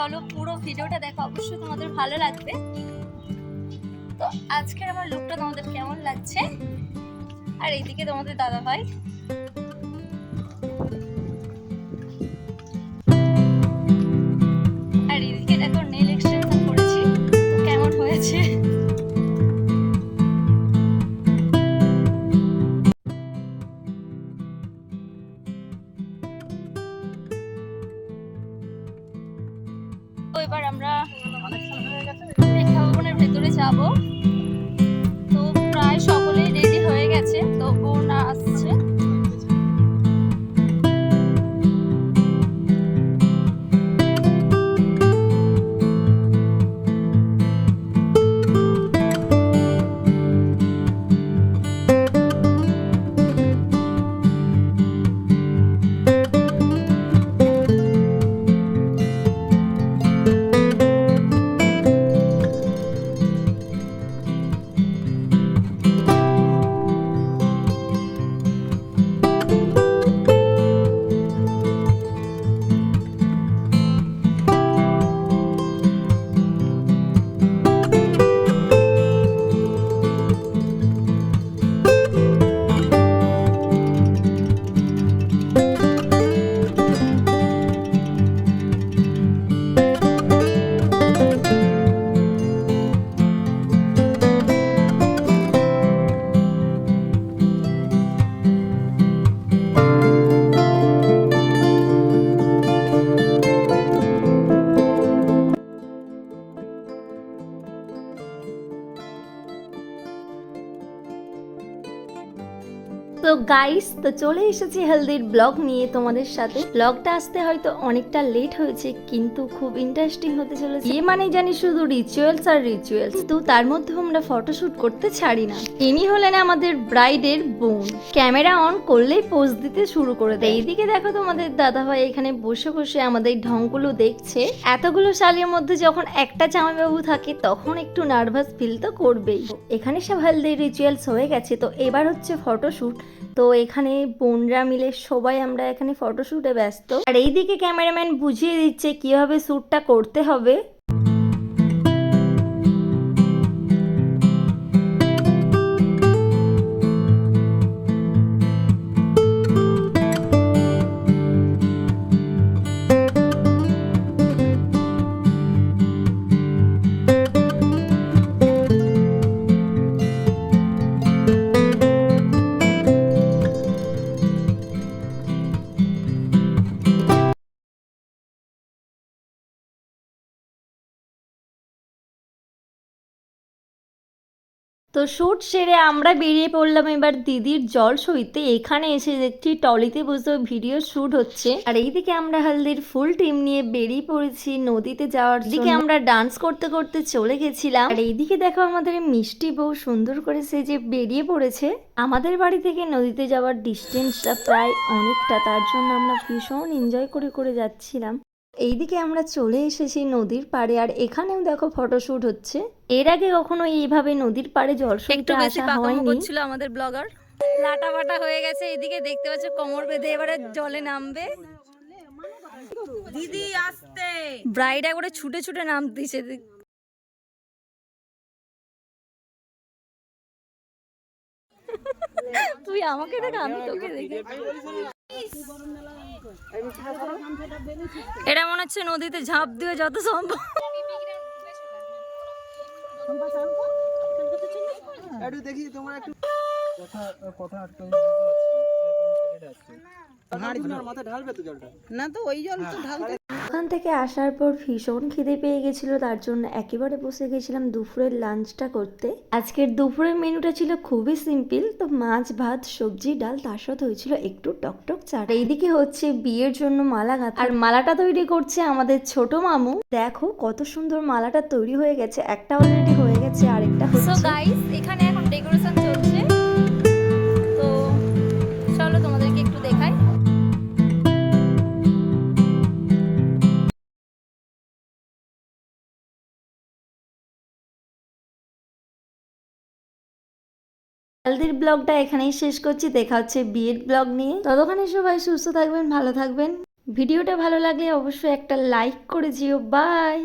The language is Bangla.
চলো পুরো ভিডিওটা দেখো, অবশ্যই তোমাদের ভালো লাগবে। তো আজকের আমার লুকটা তোমাদের কেমন লাগছে? আর এইদিকে তোমাদের দাদা ভাই, আর এইদিকে দেখো নেল এক্সটেনশন করেছি, তো কেমন হয়েছে? তো এবার আমরা প্রেক্ষাভবনের ভেতরে যাব। তো প্রায় সকলেই রেডি হয়ে গেছে, তো বোন আসছে। তো গাইস, তো চলে এসেছি হেলদির ব্লগ নিয়ে তোমাদের সাথে। ব্লগটা আসতে হয়তো অনেকটা লেট হয়েছে, কিন্তু খুব ইন্টারেস্টিং হতে চলেছে। মানে জানি শুধু রিচুয়ালস আর রিচুয়ালস, কিন্তু তার মধ্যে আমরা ফটোশুট করতে ছাড়ি না। ইনি হলেন আমাদের ব্রাইডের বোন। ক্যামেরা অন করলেই পোজ দিতে শুরু করে দেয়। এইদিকে দেখো তোমাদের দাদা ভাই এখানে বসে বসে আমাদের ঢংগুলো দেখছে। এতগুলো শালের মধ্যে যখন একটা জামাইবাবু থাকে তখন একটু নার্ভাস ফিল তো করবেই। এখানে সব হেলদি রিচুয়ালস হয়ে গেছে, তো এবার হচ্ছে ফটোশুট। তো এখানে বোনরা মিলে সবাই আমরা এখানে ফটোশুটে ব্যস্ত, আর এইদিকে ক্যামেরাম্যান বুঝিয়ে দিচ্ছে কিভাবে শ্যুটটা করতে হবে। তো শ্যুট সেরে আমরা বেরিয়ে পড়লাম এবার দিদির জল সইতে। এখানে এসে দেখছি টলিতে বসে ভিডিও শ্যুট হচ্ছে, আর এইদিকে আমরা হলদির ফুল টিম নিয়ে বেরিয়ে পড়েছি নদীতে যাওয়ার দিকে। আমরা ডান্স করতে করতে চলে গেছিলাম, আর এইদিকে দেখো আমাদের মিষ্টি বউ সুন্দর করে সেজে বেরিয়ে পড়েছে। আমাদের বাড়ি থেকে নদীতে যাওয়ার ডিস্টেন্সটা প্রায় অনেকটা, তার জন্য আমরা ভীষণ এনজয় করে করে যাচ্ছিলাম। এইদিকে আমরা চলে এসেছি নদীর পাড়ে, আর এখানেও দেখো ফটোশুট হচ্ছে। এর আগে কখনো এইভাবে নদীর পাড়ে জলসইতে আসা হয়নি। ছিল আমাদের ব্লগার লাটা বাটা হয়ে গেছে। এইদিকে দেখতে পাচ্ছ কোমর বেঁধে এবারে জলে নামবে দিদি। আসতে ব্রাইড একবারে ছুটে ছুটে নামতেছে। তুই আমাকে দেখ, আমি তোকে দেখি। এটা মনে হচ্ছে নদীতে ঝাঁপ দিয়ে যত সম্ভব। দেখি তোমার একটু কথা না, তো ওই জল তো ঢালতে। ওখান থেকে আসার পর ভীষণ খিদে পেয়ে গেছিল, তার জন্য একেবারে বসে গেছিলাম দুপুরের লাঞ্চটা করতে। আজকের দুপুরের মেনুটা ছিল খুবই সিম্পল, তো মাছ ভাত সবজি ডাল, তার সাথে হয়েছিল একটু টকটক চাট। এইদিকে হচ্ছে বিয়ের জন্য মালা গাঁথা, আর মালাটা তৈরি করছে আমাদের ছোট মামু। দেখো কত সুন্দর মালাটা তৈরি হয়ে গেছে, একটা অলরেডি হয়ে গেছে, আরেকটা হচ্ছে। সো গাইস, এখানে এখন ডেকোরেশন চলছে, তো চলো তোমাদেরকে একটু দেখাই। হলদির ব্লগটা এখানেই শেষ করছি, দেখা হচ্ছে বিয়ের ব্লগ নিয়ে। ততক্ষণে সবাই সুস্থ থাকবেন, ভালো থাকবেন। ভিডিওটা ভালো লাগলে অবশ্যই একটা লাইক করে যেও। বাই।